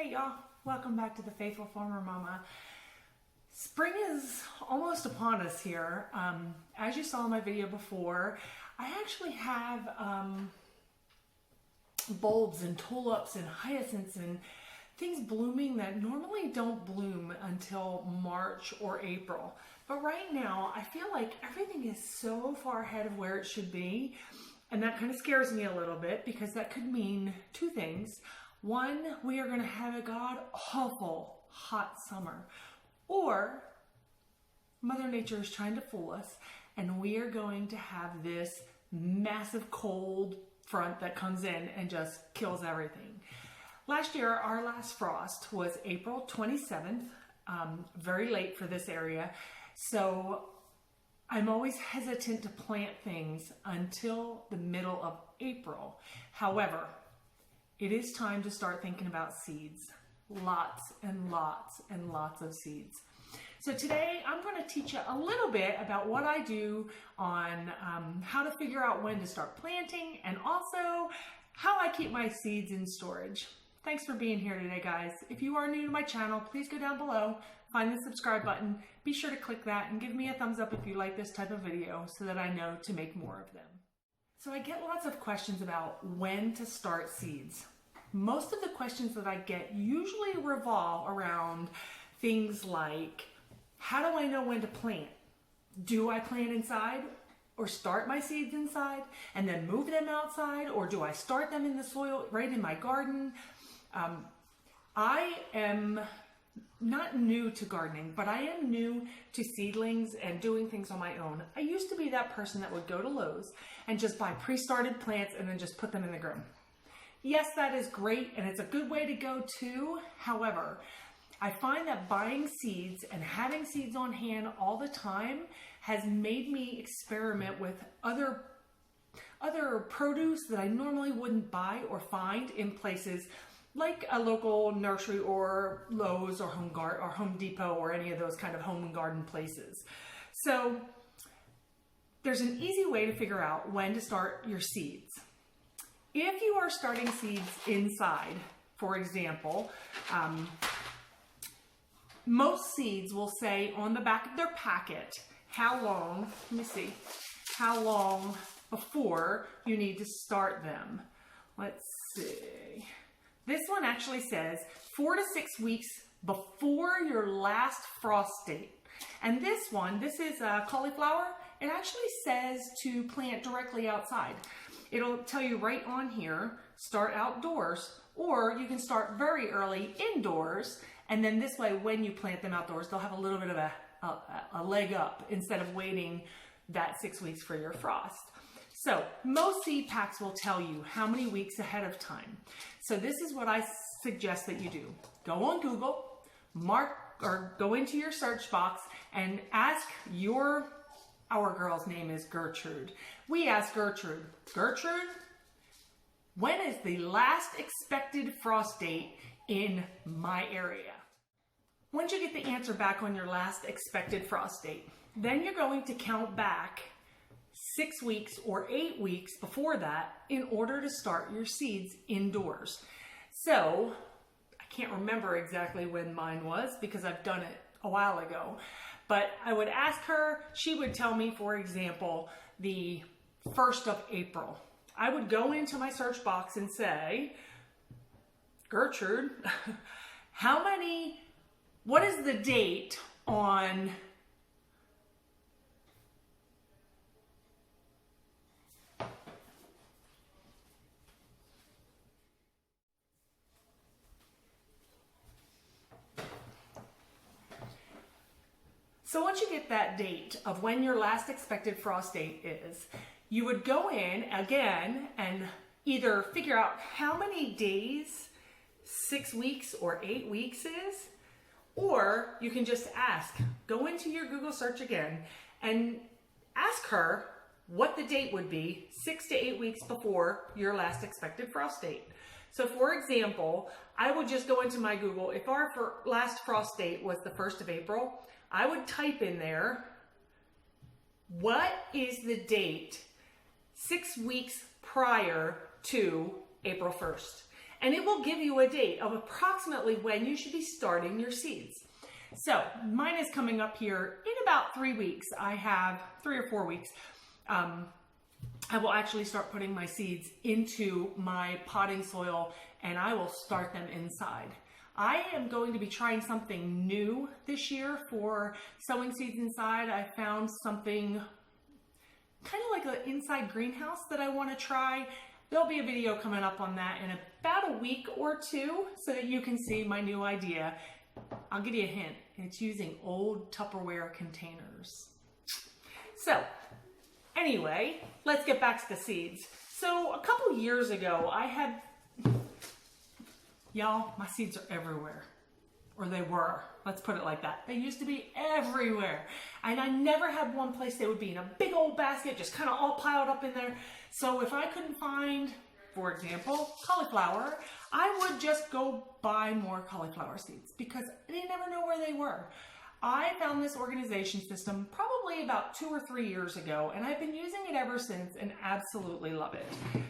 Hey y'all, welcome back to the Faithful Farmer Momma. Spring is almost upon us here. As you saw in my video before, I actually have bulbs and tulips and hyacinths and things blooming that normally don't bloom until March or April. But right now, I feel like everything is so far ahead of where it should be. And that kind of scares me a little bit because that could mean two things. One, we are going to have a god-awful hot summer. Or Mother Nature is trying to fool us and we are going to have this massive cold front that comes in and just kills everything. Last year, our last frost was April 27th, very late for this area. So I'm always hesitant to plant things until the middle of April. However, it is time to start thinking about seeds. Lots and lots and lots of seeds. So today I'm going to teach you a little bit about what I do on how to figure out when to start planting and also how I keep my seeds in storage. Thanks for being here today, guys. If you are new to my channel, please go down below, find the subscribe button, be sure to click that and give me a thumbs up if you like this type of video so that I know to make more of them. So I get lots of questions about when to start seeds. Most of the questions that I get usually revolve around things like, how do I know when to plant? Do I plant inside or start my seeds inside and then move them outside? Or do I start them in the soil right in my garden? I am not new to gardening, but I am new to seedlings and doing things on my own. I used to be that person that would go to Lowe's and just buy pre-started plants and then just put them in the ground. Yes, that is great and it's a good way to go too. However, I find that buying seeds and having seeds on hand all the time has made me experiment with other produce that I normally wouldn't buy or find in places like a local nursery or Lowe's or Home Depot or any of those kind of home and garden places. So there's an easy way to figure out when to start your seeds. If you are starting seeds inside, for example, most seeds will say on the back of their packet how long before you need to start them. Let's see. This one actually says 4 to 6 weeks before your last frost date. And this is cauliflower. It actually says to plant directly outside. It'll tell you right on here, start outdoors, or you can start very early indoors. And then this way, when you plant them outdoors, they'll have a little bit of a leg up instead of waiting that 6 weeks for your frost. So most seed packs will tell you how many weeks ahead of time. So this is what I suggest that you do. Go on Google, go into your search box and ask our girl's name is Gertrude. We asked Gertrude, when is the last expected frost date in my area? Once you get the answer back on your last expected frost date, then you're going to count back 6 weeks or 8 weeks before that in order to start your seeds indoors. So I can't remember exactly when mine was because I've done it a while ago, but I would ask her, she would tell me, for example, the 1st of April. I would go into my search box and say, Gertrude, what is the date on So once you get that date of when your last expected frost date is, you would go in again and either figure out how many days 6 weeks or 8 weeks is, or you can just go into your Google search again and ask her what the date would be 6 to 8 weeks before your last expected frost date. So for example, I would just go into my Google. If our last frost date was the 1st of April, I would type in there, what is the date 6 weeks prior to April 1st? and it will give you a date of approximately when you should be starting your seeds. So mine is coming up here in about 3 weeks. I have 3 or 4 weeks. I will actually start putting my seeds into my potting soil, and I will start them inside. I am going to be trying something new this year for sowing seeds inside. I found something kind of like an inside greenhouse that I want to try. There'll be a video coming up on that in about a week or 2 so that you can see my new idea. I'll give you a hint. It's using old Tupperware containers. So anyway, let's get back to the seeds. So a couple years ago, y'all, my seeds are everywhere. Or they were. Let's put it like that. They used to be everywhere. And I never had one place they would be in a big old basket, just kind of all piled up in there. So if I couldn't find, for example, cauliflower, I would just go buy more cauliflower seeds because I didn't ever know where they were. I found this organization system probably about 2 or 3 years ago, and I've been using it ever since and absolutely love it.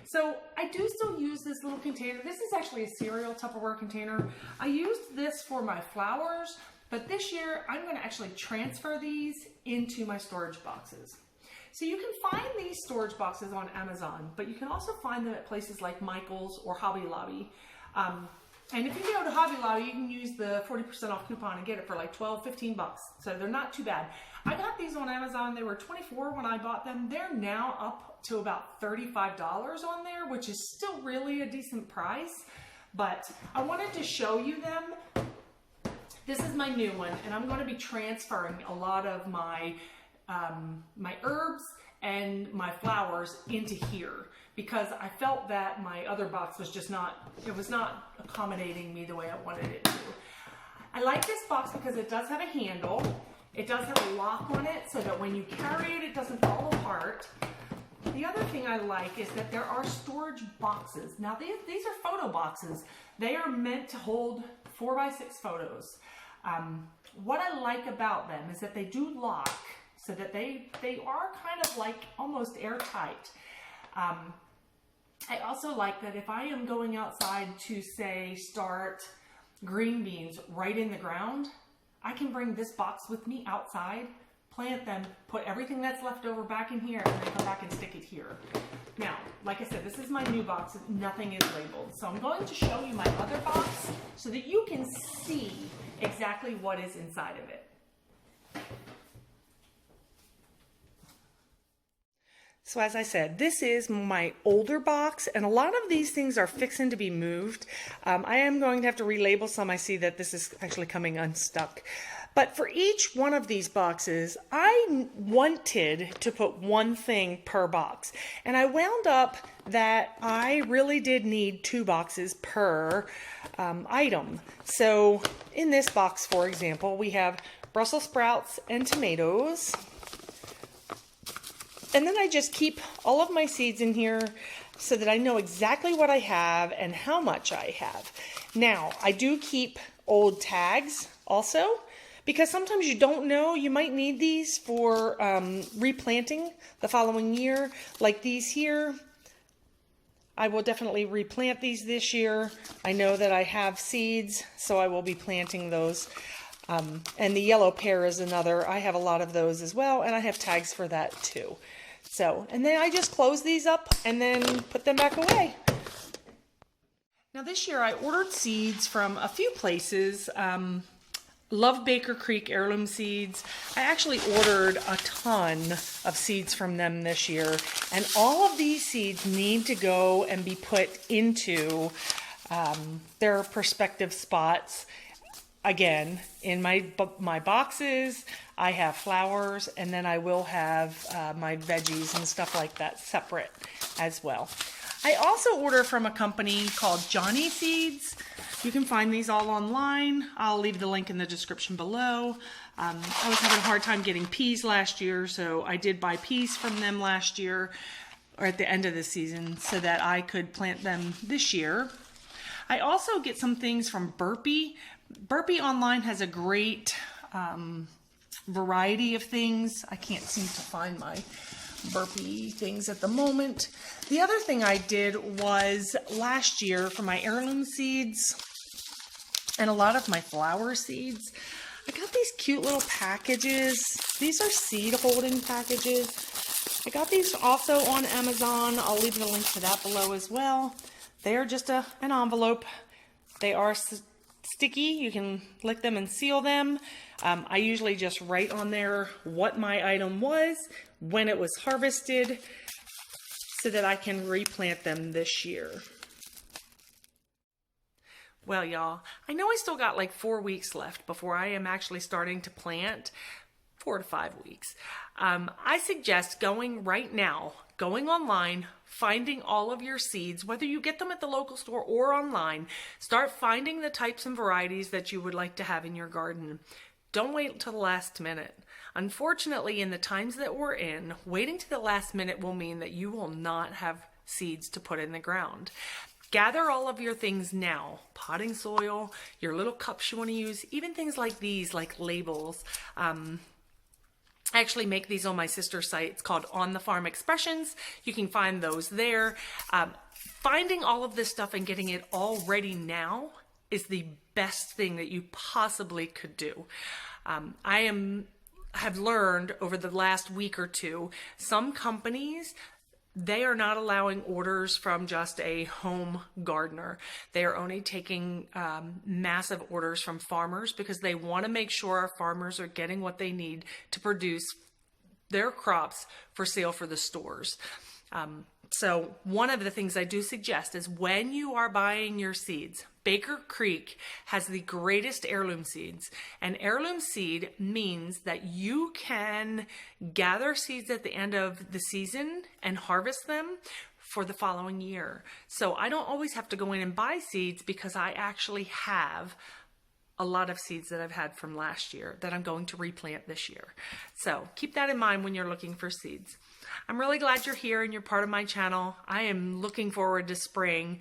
So I do still use this little container. This is actually a cereal Tupperware container. I used this for my flowers, but this year I'm going to actually transfer these into my storage boxes. So you can find these storage boxes on Amazon, but you can also find them at places like Michael's or Hobby Lobby. And if you go to Hobby Lobby, you can use the 40% off coupon and get it for like 12, 15 bucks. So they're not too bad. I got these on Amazon. They were $24 when I bought them. They're now up to about $35 on there, which is still really a decent price. But I wanted to show you them. This is my new one, and I'm going to be transferring a lot of my my herbs and my flowers into here because I felt that my other box was just not, it was not accommodating me the way I wanted it to. I like this box because it does have a handle. It does have a lock on it so that when you carry it, it doesn't fall apart. The other thing I like is that there are storage boxes. Now these are photo boxes. They are meant to hold 4x6 photos. What I like about them is that they do lock so that they are kind of like almost airtight. I also like that if I am going outside to say start green beans right in the ground, I can bring this box with me outside, plant them, put everything that's left over back in here, and then come back and stick it here. Now, like I said, this is my new box. Nothing is labeled. So I'm going to show you my other box so that you can see exactly what is inside of it. So as I said, this is my older box, and a lot of these things are fixing to be moved. I am going to have to relabel some. I see that this is actually coming unstuck. But for each one of these boxes, I wanted to put one thing per box. And I wound up that I really did need 2 boxes per item. So in this box, for example, we have Brussels sprouts and tomatoes. And then I just keep all of my seeds in here so that I know exactly what I have and how much I have. Now, I do keep old tags also because sometimes you don't know, you might need these for replanting the following year. Like these here, I will definitely replant these this year. I know that I have seeds, so I will be planting those. And the yellow pear is another. I have a lot of those as well, and I have tags for that too. So, and then I just close these up and then put them back away. Now this year I ordered seeds from a few places. Love Baker Creek Heirloom seeds. I actually ordered a ton of seeds from them this year, and all of these seeds need to go and be put into their respective spots. Again, in my boxes, I have flowers, and then I will have my veggies and stuff like that separate as well. I also order from a company called Johhny seeds. You can find these all online. I'll leave the link in the description below. I was having a hard time getting peas last year, so I did buy peas from them last year, or at the end of the season, so that I could plant them this year. I also get some things from Burpee. Burpee online has a great variety of things. I can't seem to find my Burpee things at the moment. The other thing I did was last year for my heirloom seeds and a lot of my flower seeds, I got these cute little packages. These are seed holding packages. I got these also on Amazon. I'll leave the link to that below as well. They are just an envelope. They are sticky. You can lick them and seal them. I usually just write on there what my item was, when it was harvested, so that I can replant them this year. Well, y'all, I know I still got like 4 weeks left before I am actually starting to plant. 4 to 5 weeks. I suggest going right now, going online, finding all of your seeds, whether you get them at the local store or online. Start finding the types and varieties that you would like to have in your garden. Don't wait until the last minute. Unfortunately, in the times that we're in, waiting to the last minute will mean that you will not have seeds to put in the ground. Gather all of your things now, potting soil, your little cups you want to use, even things like these, like labels. I actually make these on my sister's site. It's called On the Farm Expressions. You can find those there. Finding all of this stuff and getting it all ready now is the best thing that you possibly could do. Have learned over the last week or two, some companies, they are not allowing orders from just a home gardener. They are only taking massive orders from farmers because they want to make sure our farmers are getting what they need to produce their crops for sale for the stores. So one of the things I do suggest is when you are buying your seeds, Baker Creek has the greatest heirloom seeds. An heirloom seed means that you can gather seeds at the end of the season and harvest them for the following year. So I don't always have to go in and buy seeds because I actually have a lot of seeds that I've had from last year that I'm going to replant this year. So keep that in mind when you're looking for seeds. I'm really glad you're here and you're part of my channel. I am looking forward to spring.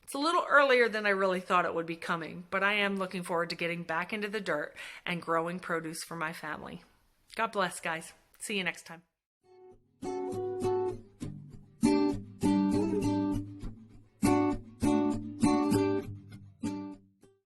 It's a little earlier than I really thought it would be coming, but I am looking forward to getting back into the dirt and growing produce for my family. God bless, guys. See you next time.